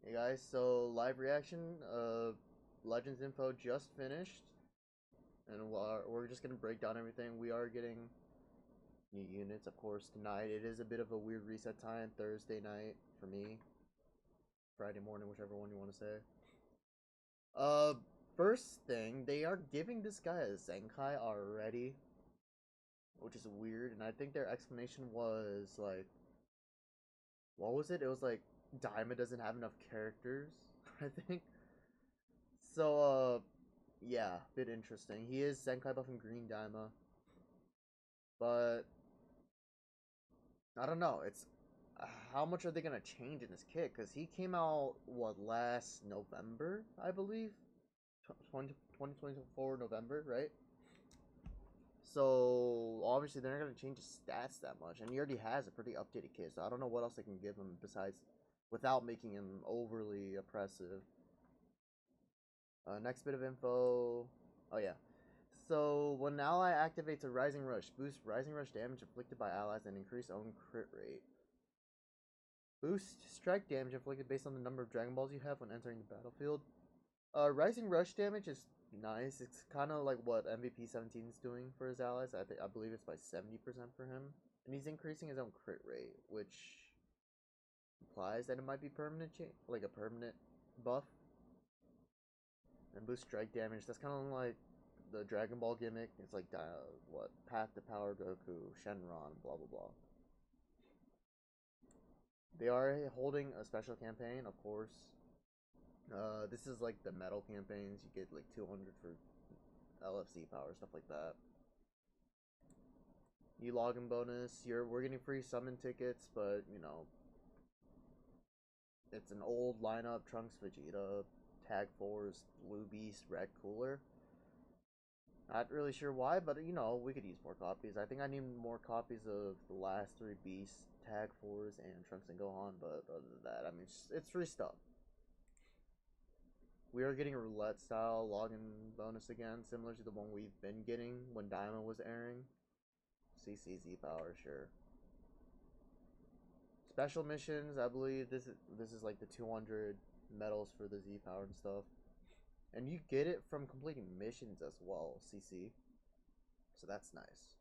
Hey guys, so live reaction, Legends info just finished, and we're just gonna break down everything. We are getting new units, of course, tonight. It is a bit of a weird reset time, Thursday night for me, Friday morning, whichever one you want to say. Uh, First thing, they are giving this guy a Zenkai already, which is weird, and I think their explanation was like, what was it? It was like, Daima doesn't have enough characters, I think. So, yeah, bit interesting. He is Zenkai buff and Green Daima, but I don't know. It's how much are they gonna change in this kit? Because he came out what last November, I believe, 2024 November, right? So obviously they're not gonna change his stats that much, and he already has a pretty updated kit. So I don't know what else they can give him besides without making him overly oppressive. Next bit of info. Oh yeah. So when an ally activates a Rising Rush, boost Rising Rush damage inflicted by allies and increase own crit rate. Boost strike damage inflicted based on the number of Dragon Balls you have when entering the battlefield. Rising Rush damage is nice. It's kind of like what MVP 17 is doing for his allies. I believe it's by 70% for him, and he's increasing his own crit rate, which implies that it might be permanent like a permanent buff. And boost strike damage. That's kind of like the Dragon Ball gimmick. It's like what Path to Power Goku, Shenron, blah blah blah. They are holding a special campaign, of course. This is like the metal campaigns. You get like 200 for LFC power, stuff like that. New login bonus. We're getting free summon tickets, but you know, it's an old lineup: Trunks, Vegeta, Tag Force, Blue Beast, Red Cooler. Not really sure why, but you know, we could use more copies. I think I need more copies of the last three Beasts, Tag Force, and Trunks and Gohan, but other than that, I mean, it's free stuff. We are getting a roulette style login bonus again, similar to the one we've been getting when Diamond was airing. CCZ power, sure. Special missions, I believe this is like the 200 medals for the Z power and stuff. And you get it from completing missions as well, CC. So that's nice.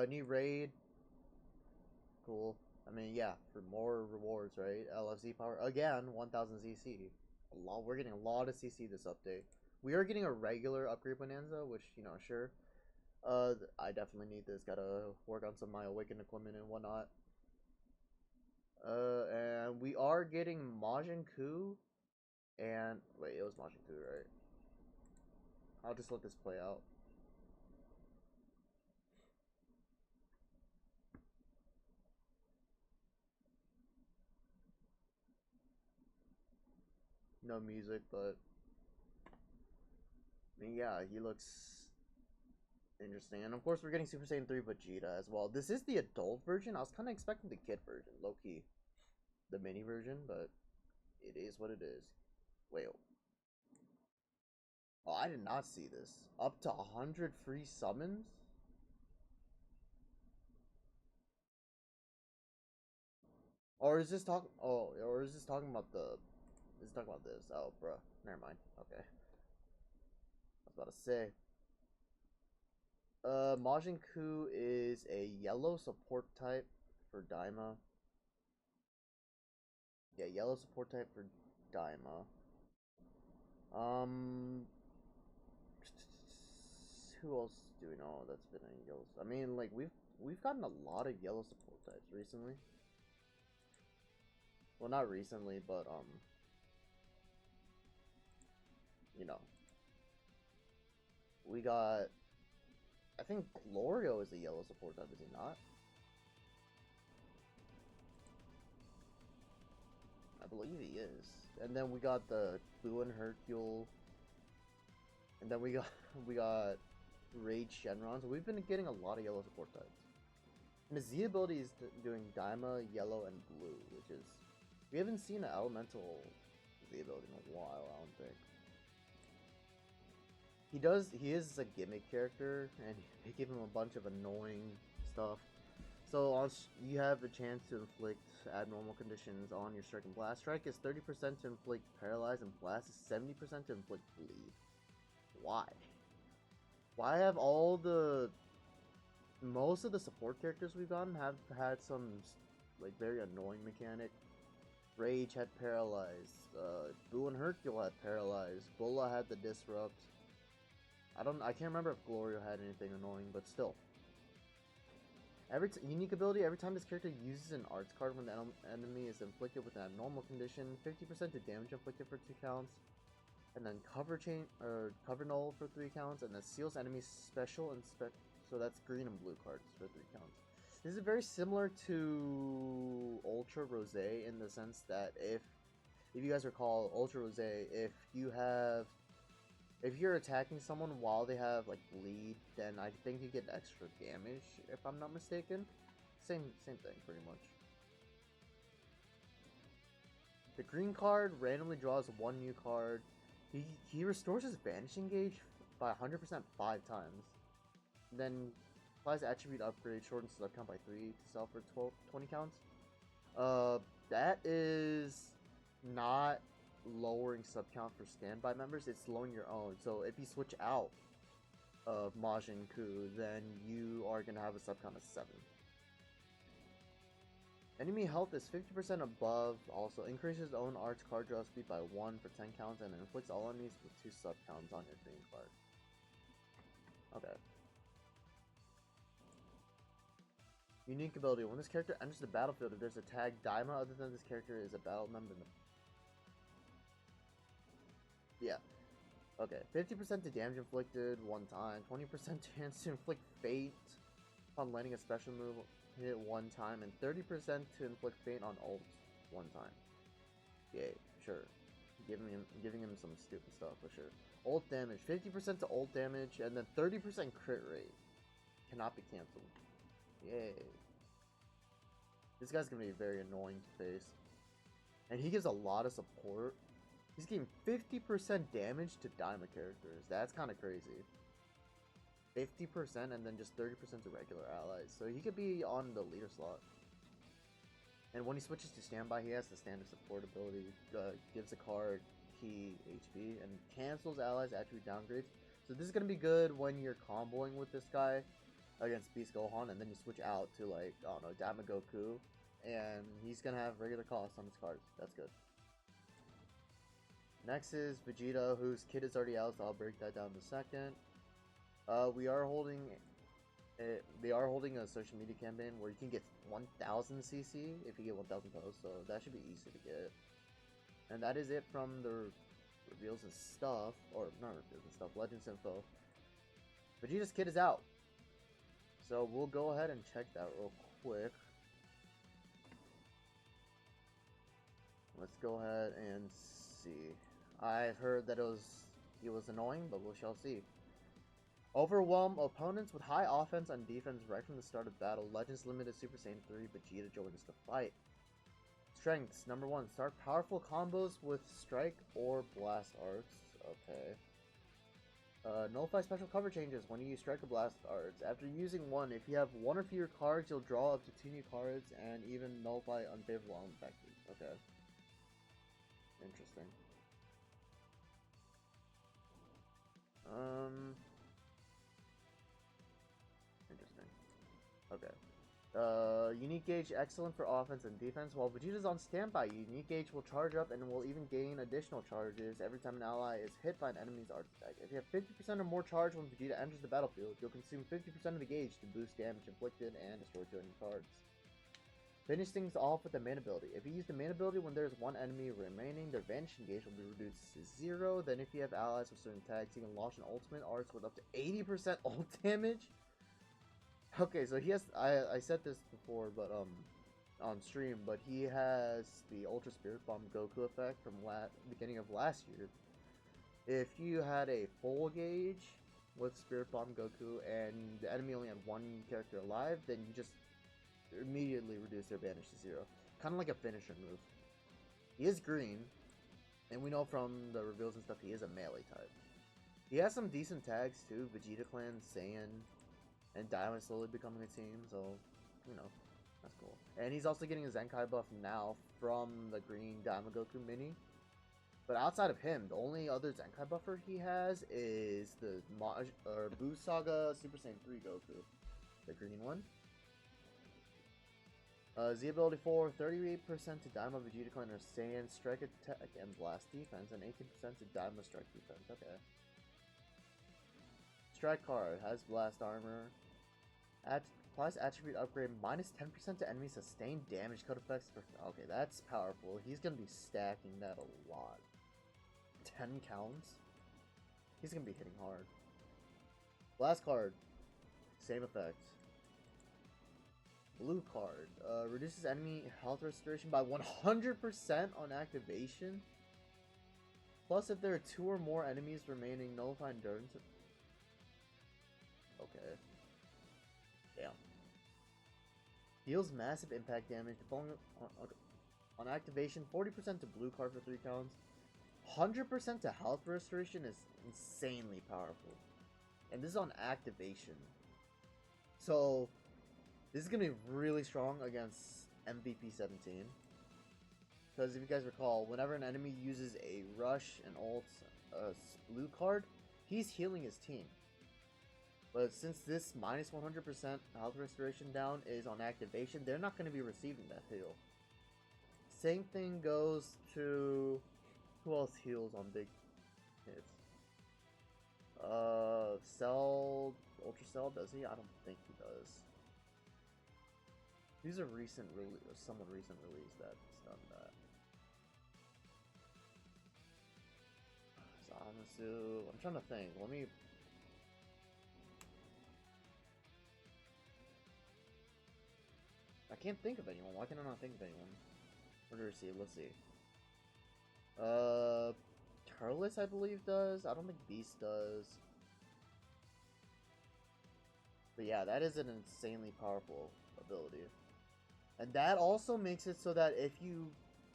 New raid. Cool. I mean, yeah, for more rewards, right? LFZ power. Again, 1000 ZC. We're getting a lot of CC this update. We are getting a regular upgrade bonanza, which, you know, sure. I definitely need this. Gotta work on some of my awakened equipment and whatnot. And we are getting Majin Ku. And, wait, it was Majin Ku, right? I'll just let this play out. No music, but I mean, yeah, he looks interesting. And of course, we're getting Super Saiyan 3 Vegeta as well. This is the adult version. I was kind of expecting the kid version, low key, the mini version, but it is what it is. Wait. Oh, I did not see this. Up to 100 free summons? Or is this talking? Oh, or is this talking about the? Is talking about this? Oh, bruh. Never mind. Okay. I was about to say. Majin Ku is a yellow support type for Daima. Yeah, yellow support type for Daima. Who else do we know that's been in yellow? I mean, like we've gotten a lot of yellow support types recently. Well, not recently, but you know, we got. I think Glorio is a yellow support type, is he not? I believe he is. And then we got the Boo and Hercule. And then we got we got Rage Shenron. So we've been getting a lot of yellow support types. And his Z ability is doing Daima, Yellow, and Blue, which is we haven't seen an elemental Z ability in a while, I don't think. He is a gimmick character, and they give him a bunch of annoying stuff. So you have a chance to inflict abnormal conditions on your strike and blast. Strike is 30% to inflict paralyze, and blast is 70% to inflict bleed. Why? Why have most of the support characters we've gotten have had some like very annoying mechanic? Rage had paralyze. Boo and Hercule had paralyze. Bulla had the disrupt. I can't remember if Glorio had anything annoying, but still. Unique ability, every time this character uses an arts card when the enemy is inflicted with an abnormal condition, 50% to damage inflicted for 2 counts, and then cover null for 3 counts, and then seals enemy special so that's green and blue cards for 3 counts. This is very similar to Ultra Rose in the sense that if you guys recall Ultra Rose, if you're attacking someone while they have like bleed, then I think you get extra damage, if I'm not mistaken. Same thing pretty much. The green card randomly draws 1 new card. He restores his vanishing gauge by 100% 5 times. Then applies attribute upgrade, shortens sub count by 3 to sell for 20 counts. That is not lowering sub count for standby members, it's lowering your own. So if you switch out of Majin Ku, then you are going to have a sub count of 7. Enemy health is 50% above, also increases own arts card draw speed by 1 for 10 counts, and inflicts all enemies with 2 sub counts on your green card. Okay. Unique ability. When this character enters the battlefield, if there's a tag Daima other than this character is a battle member in the... Yeah. Okay. 50% to damage inflicted 1 time, 20% chance to inflict fate upon landing a special move hit 1 time, and 30% to inflict fate on ult 1 time. Yay, sure. Giving him some stupid stuff for sure. Ult damage, 50% to ult damage, and then 30% crit rate. Cannot be cancelled. Yay. This guy's gonna be very annoying to face. And he gives a lot of support. He's getting 50% damage to Daima characters. That's kind of crazy. 50% and then just 30% to regular allies. So he could be on the leader slot. And when he switches to standby, he has the standard support ability. Gives a card key HP and cancels allies attribute downgrades. So this is going to be good when you're comboing with this guy against Beast Gohan, and then you switch out to, like, I don't know, Daima Goku, and he's going to have regular costs on his cards. That's good. Next is Vegeta, whose kit is already out, so I'll break that down in a second. They are holding a social media campaign where you can get 1000 CC if you get 1000 posts, so that should be easy to get. And that is it from the reveals and stuff, or not reveals and stuff, Legends info. Vegeta's kit is out, so we'll go ahead and check that real quick. Let's go ahead and see. I've heard that it was annoying, but we shall see. Overwhelm opponents with high offense and defense right from the start of battle. Legends Limited Super Saiyan 3 Vegeta joins the fight. Strengths. Number 1. Start powerful combos with strike or blast arts. Okay. Nullify special cover changes when you use strike or blast arts. After using one, if you have 1 or fewer cards, you'll draw up to 2 new cards and even nullify unfavorable element factors. Okay. Interesting. Interesting. Okay. Unique gauge excellent for offense and defense. While Vegeta's on standby, unique gauge will charge up and will even gain additional charges every time an ally is hit by an enemy's art attack. If you have 50% or more charge when Vegeta enters the battlefield, you'll consume 50% of the gauge to boost damage inflicted and destroy 2 enemy cards. Finish things off with the main ability. If you use the main ability when there is 1 enemy remaining, their vanishing gauge will be reduced to 0. Then if you have allies with certain tags, you can launch an ultimate arts with up to 80% ult damage. Okay, so he has, I said this before, but on stream, but he has the Ultra Spirit Bomb Goku effect from beginning of last year. If you had a full gauge with Spirit Bomb Goku and the enemy only had 1 character alive, then you just immediately reduce their vanish to 0. Kind of like a finisher move. He is green, and we know from the reveals and stuff he is a melee type. He has some decent tags too, Vegeta Clan, Saiyan, and Daima slowly becoming a team, so, you know, That's cool. And he's also getting a Zenkai buff now from the green Daimagoku mini. But outside of him, the only other Zenkai buffer he has is the Buu Saga Super Saiyan 3 Goku. The green one. Z ability 4, 38% to Daima Vegeta Clan or Saiyan strike attack and blast defense, and 18% to Daima strike defense. Okay. Strike card has blast armor. Applies attribute upgrade minus 10% to enemy sustained damage code effects. Okay, that's powerful. He's gonna be stacking that a lot. 10 counts. He's gonna be hitting hard. Blast card, same effect. Blue card reduces enemy health restoration by 100% on activation. Plus, if there are 2 or more enemies remaining, nullify endurance. Okay. Damn. Deals massive impact damage. On activation, 40% to blue card for 3 counts. 100% to health restoration is insanely powerful. And this is on activation. So, this is going to be really strong against MVP 17. Because if you guys recall, whenever an enemy uses a rush and ult blue card, he's healing his team. But since this minus 100% health restoration down is on activation, they're not going to be receiving that heal. Same thing goes to... Who else heals on big hits? Cell... Ultra Cell, does he? I don't think he does. These are recent someone recent release that's done that. Zamasu... I'm trying to think. Let me... I can't think of anyone. Why can I not think of anyone? Where do we see? Let's see. Turles, I believe, does. I don't think Beast does. But yeah, that is an insanely powerful ability. And that also makes it so that if you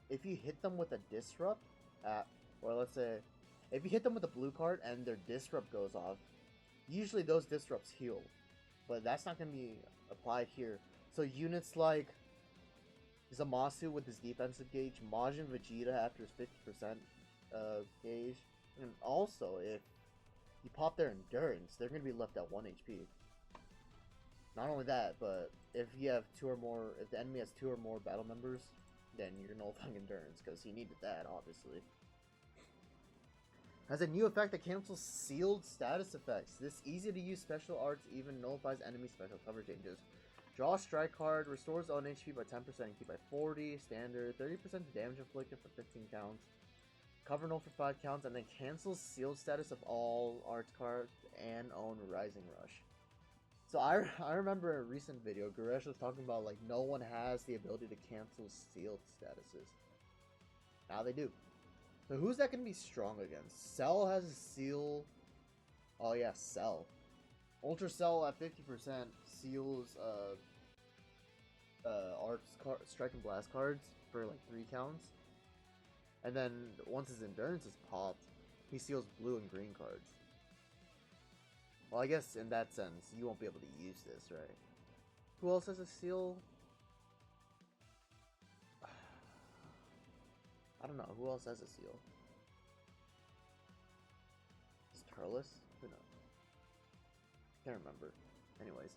hit them with a disrupt, or let's say, if you hit them with a blue card and their disrupt goes off, usually those disrupts heal. But that's not going to be applied here. So units like Zamasu with his defensive gauge, Majin Vegeta after his 50% gauge, and also if you pop their endurance, they're going to be left at 1 HP. Not only that, but if you have 2 or more, if the enemy has 2 or more battle members, then you're nullifying endurance, because he needed that, obviously. Has a new effect that cancels sealed status effects. This easy to use special arts even nullifies enemy special cover changes. Draw a strike card, restores own HP by 10% and keep by 40, standard, 30% damage inflicted for 15 counts, cover null for 5 counts, and then cancels sealed status of all arts cards and own Rising Rush. So I remember in a recent video, Goresh was talking about like no one has the ability to cancel sealed statuses. Now they do. So who's that going to be strong against? Cell has a seal. Oh yeah, Cell. Ultra Cell at 50% seals arts strike and blast cards for like 3 counts. And then once his endurance is popped, he seals blue and green cards. Well, I guess in that sense, you won't be able to use this, right? Who else has a seal? I don't know. Who else has a seal? Is Turles? Who knows? Can't remember. Anyways.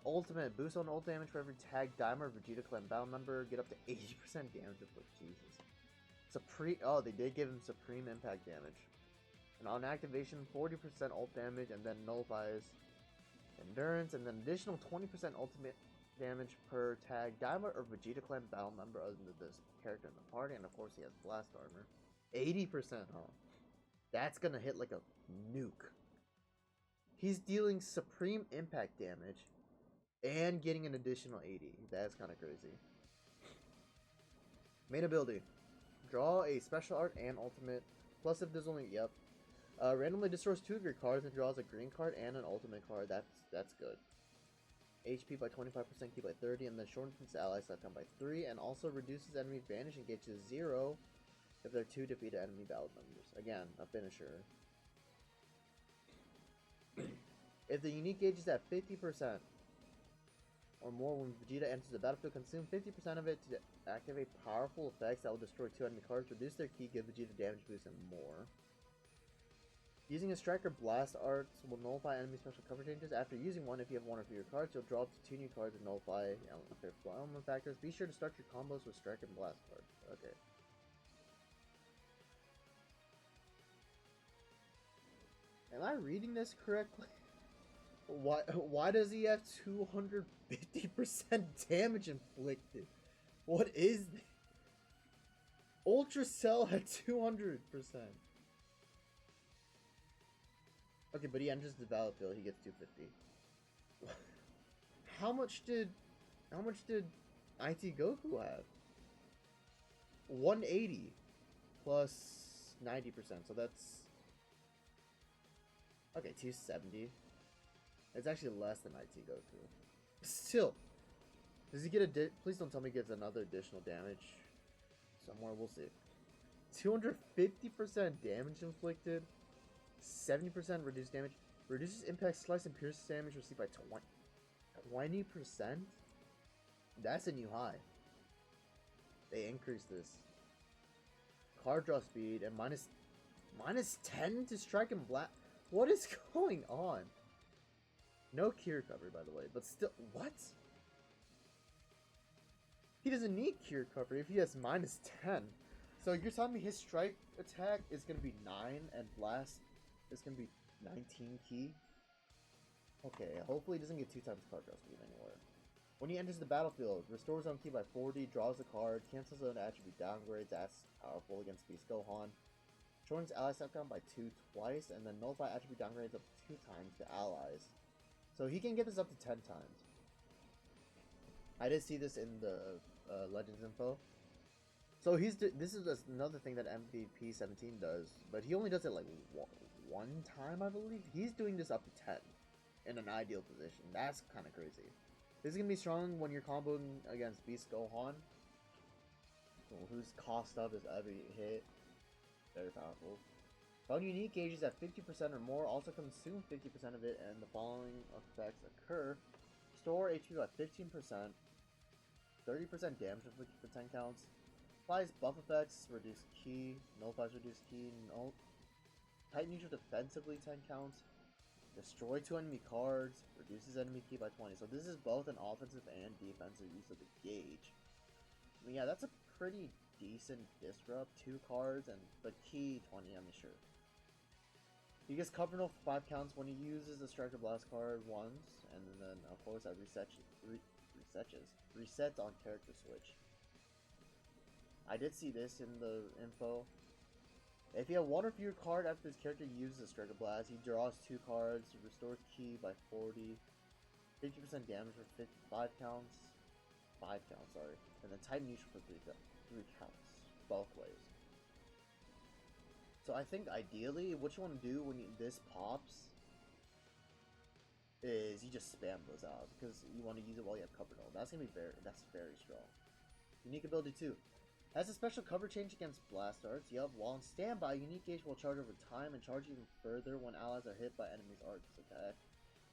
Ultimate. Boost on ult damage for every tag Daima or Vegeta Clan battle member. Get up to 80% damage with Jesus. Oh, they did give him Supreme Impact damage. And on activation, 40% ult damage, and then nullifies endurance, and then additional 20% ultimate damage per tag Daima or Vegeta Clan battle member other than this character in the party, and of course he has blast armor. 80%, huh? That's gonna hit like a nuke. He's dealing Supreme Impact damage and getting an additional 80. That's kind of crazy. Main ability. Draw a special art and ultimate. Plus if there's only, randomly destroys 2 of your cards and draws a green card and an ultimate card. That's good. HP by 25%, keep by 30, and then shortens its allies lifetime by 3, and also reduces enemy advantage and gauge to 0 if they're 2 defeated enemy battle members. Again, a finisher. If the unique gauge is at 50%, or more when Vegeta enters the battlefield. Consume 50% of it to activate powerful effects that will destroy 2 enemy cards, reduce their ki, give Vegeta damage boost, and more. Using a striker blast arts will nullify enemy special cover changes. After using one, if you have one or fewer cards, you'll draw up to 2 new cards and nullify unfavorable element factors. Be sure to start your combos with striker and blast cards. Okay. Am I reading this correctly? Why does he have 250% damage inflicted? What is this? Ultra Cell had 200%. Okay, but he enters the battlefield, he gets 250. How much did IT Goku have? 180 plus 90%, so that's okay, 270. It's actually less than IT Goku. Still, does he get a please don't tell me he gets another additional damage somewhere, we'll see. 250% damage inflicted, 70% reduced damage, reduces impact, slice, and pierce damage received by 20%? That's a new high. They increased this. Card draw speed and minus 10 to strike and blast. What is going on? No key recovery, by the way, but still, what? He doesn't need key recovery if he has minus 10. So you're telling me his strike attack is going to be 9 and blast is going to be 19 key? Okay, hopefully he doesn't get 2 times card draw speed anywhere. When he enters the battlefield, restores own ki by 40, draws a card, cancels own attribute downgrades, that's powerful against Beast Gohan. Shortens ally step count by 2 twice, and then nullify attribute downgrades up to 2 times to allies. So he can get this up to 10 times. I did see this in the Legends info. So this is another thing that MVP 17 does, but he only does it like one time, I believe. He's doing this up to 10 in an ideal position. That's kind of crazy. This is going to be strong when you're comboing against Beast Gohan, whose cost up is every hit. Very powerful. Found unique gauges at 50% or more also consume 50% of it, and the following effects occur. Store HP by 15%, 30% damage inflicted for 10 counts, applies buff effects, reduce ki, nullifies reduce ki, tight neutral defensively 10 counts, destroy 2 enemy cards, reduces enemy ki by 20. So this is both an offensive and defensive use of the gauge. I mean, yeah, that's a pretty decent disrupt. 2 cards and the ki 20, I mean, sure. He gets cover null for 5 counts when he uses the striker blast card once, and then of course that resets on character switch. I did see this in the info. If you have 1 or fewer card after this character uses the striker blast, he draws 2 cards, restores ki by 40, 50% damage for 5 counts, sorry, and then tight neutral for 3 counts, both ways. So I think ideally, what you want to do when this pops is you just spam those out, because you want to use it while you have cover null. That's very strong. Unique ability 2. Has a special cover change against blast arts. Yup, while on standby, unique gauge will charge over time and charge even further when allies are hit by enemies' arts attack.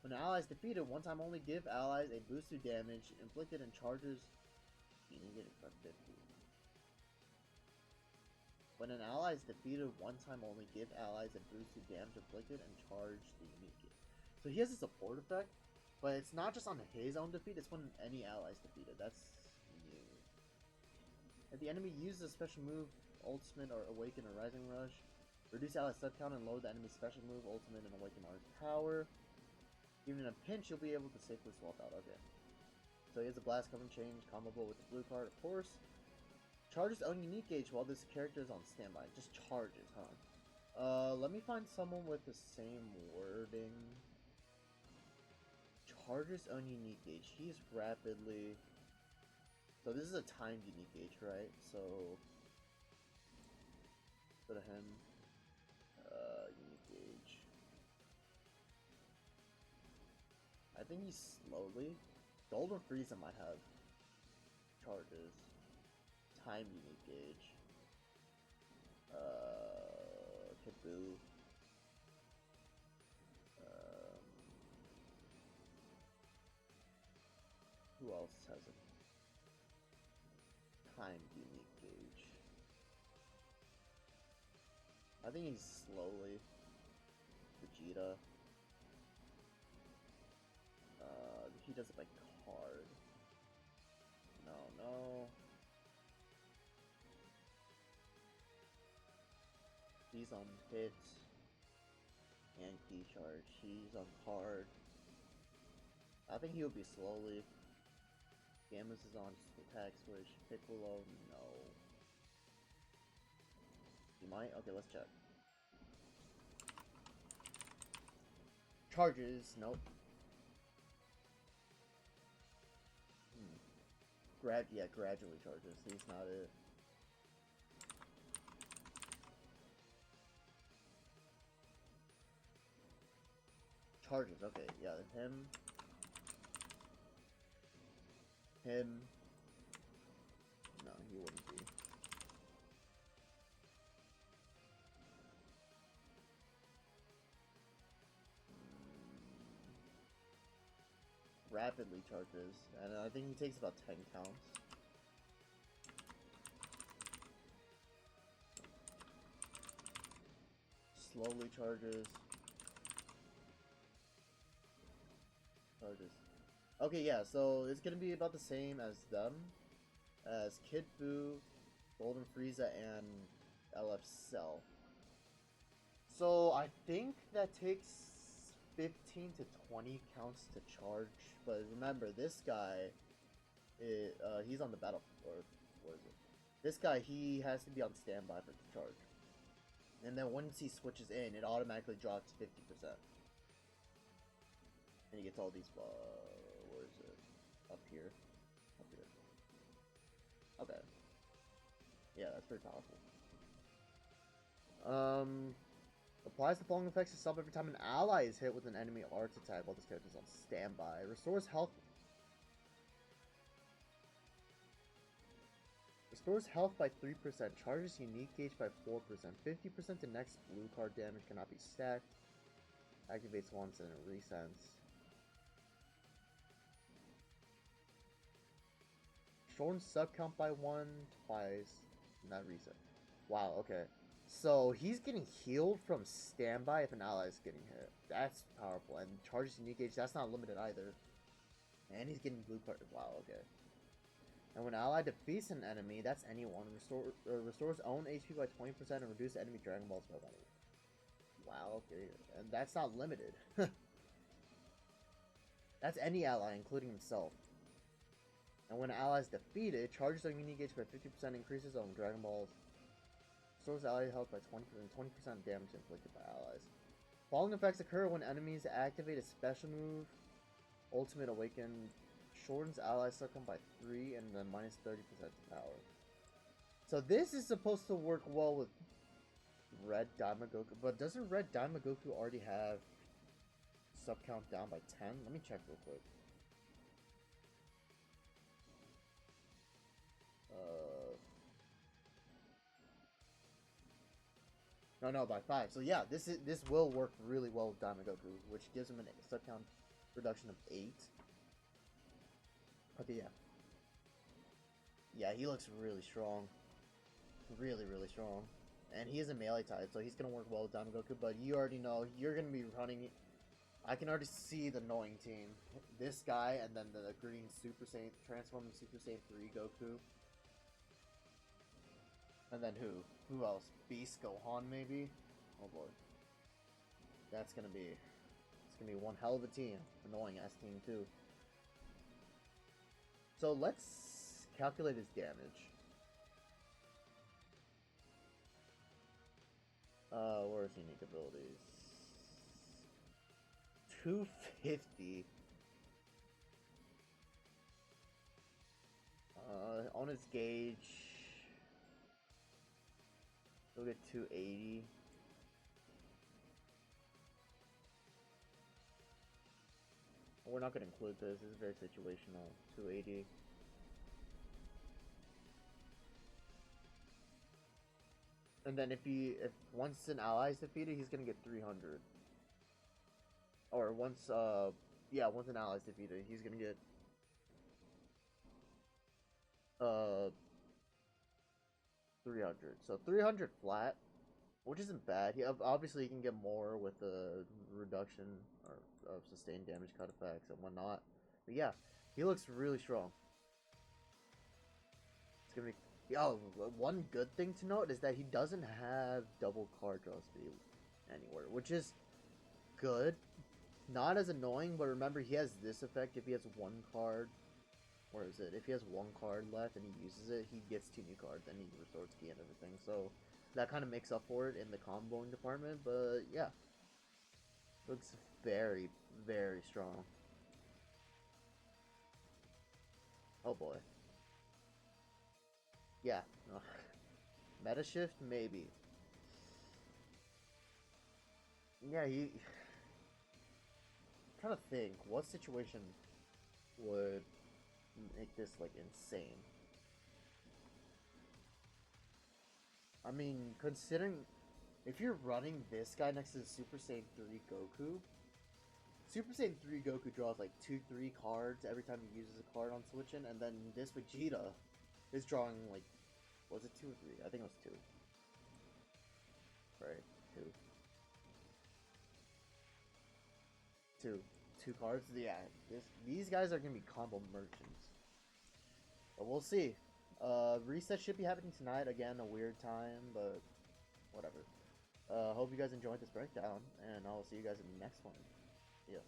When an ally is defeated, one time only give allies a boost to damage inflicted and charges unique gauge by 50. When an ally is defeated, one time only give allies a boost to damage inflicted and charge the unique gauge. So he has a support effect, but it's not just on his own defeat, it's when any ally is defeated. That's new. If the enemy uses a special move, Ultimate or Awaken or Rising Rush, reduce ally step count and lower the enemy's special move, Ultimate and Awaken Art power. Even in a pinch, you'll be able to safely swap out. Okay. So he has a blast cover change, comboable with the blue card, of course. Charges own unique gauge while this character is on standby. Just charges, huh? Let me find someone with the same wording. Charges own unique gauge. He's rapidly... So this is a timed unique gauge, right? So... Go to him. Unique gauge. I think he's slowly. Golden Frieza might have charges. Time unique gauge. Kaboo. Who else has a timed unique gauge? I think he's slowly. Vegeta. He does it by card. No. He's on hit and key charge. He's on card. I think he would be slowly. Gammas is on attack switch. Piccolo, no. He might? Okay, let's check. Charges, nope. Gradually charges. He's not it. Charges, okay, yeah, him. No, he wouldn't be. Rapidly charges, and I think he takes about 10 counts. Slowly charges. Okay, yeah, so it's gonna be about the same as them, as Kid Buu, Golden Frieza, and LF Cell. So I think that takes 15 to 20 counts to charge, but remember, this guy, he's on the battle, or what is it? This guy, he has to be on standby for the charge. And then once he switches in, it automatically drops 50%. And he gets all these, where is it? Up here. Okay. Yeah, that's pretty powerful. Applies the following effects to stop every time an ally is hit with an enemy arts attack while this character is on standby. Restores health. Restores health by 3%. Charges unique gauge by 4%. 50% to next blue card damage cannot be stacked. Activates once and it resets. Shortens sub count by 1 twice. And that reset. Wow, okay. So he's getting healed from standby if an ally is getting hit. That's powerful. And charges unique gauge, that's not limited either. And he's getting blue card. Wow, okay. And when ally defeats an enemy, that's anyone, restores own HP by 20% and reduce enemy Dragon Balls by 1. Wow, okay. And that's not limited. That's any ally, including himself. And when an ally is defeated, charges are unique gauge by 50%, increases on Dragon Balls. Restores ally health by 20% damage inflicted by allies. Following effects occur when enemies activate a special move. Ultimate Awaken shortens ally circle by 3 and then minus 30% to power. So this is supposed to work well with Red Daima Goku, but doesn't Red Daima Goku already have sub count down by 10? Let me check real quick. No, by 5. So yeah, this will work really well with Daima Goku, which gives him a sub count reduction of 8. Okay, yeah. Yeah, he looks really strong. Really, really strong. And he is a melee type, so he's gonna work well with Daima Goku, but you already know, you're gonna be running... I can already see the knowing team. This guy, and then the green Super Saiyan, transforming Super Saiyan 3 Goku. And then who? Who else? Beast Gohan, maybe? Oh boy. That's gonna be... It's gonna be one hell of a team. Annoying ass team, too. So let's calculate his damage. Where's unique abilities? 250. On his gauge, he'll get 280. We're not going to include this. This is very situational. 280. And then if once an ally is defeated, he's going to get 300. Or once an ally is defeated, he's going to get Uh, 300. So 300 flat, which isn't bad. He obviously he can get more with the reduction or of sustained damage cut effects and whatnot. But yeah, he looks really strong. It's gonna be. Oh, one good thing to note is that he doesn't have double card draw speed anywhere, which is good. Not as annoying, but remember he has this effect if he has one card. Where is it? If he has one card left and he uses it, he gets 2 new cards and he restores key and everything. So that kind of makes up for it in the comboing department. But yeah, looks very, very strong. Oh boy. Yeah. Meta shift, maybe. Yeah, he. I'm trying to think, what situation would make this like insane? I mean, considering if you're running this guy next to the Super Saiyan 3 Goku, Super Saiyan 3 Goku draws like 2-3 cards every time he uses a card on switching, and then this Vegeta is drawing like, was it 2 or 3? I think it was 2. Right, 2. 2. 2 cards? Yeah, these guys are gonna be combo merchants. But we'll see. Reset should be happening tonight. Again, a weird time, but whatever. Hope you guys enjoyed this breakdown, and I'll see you guys in the next one. Yeah.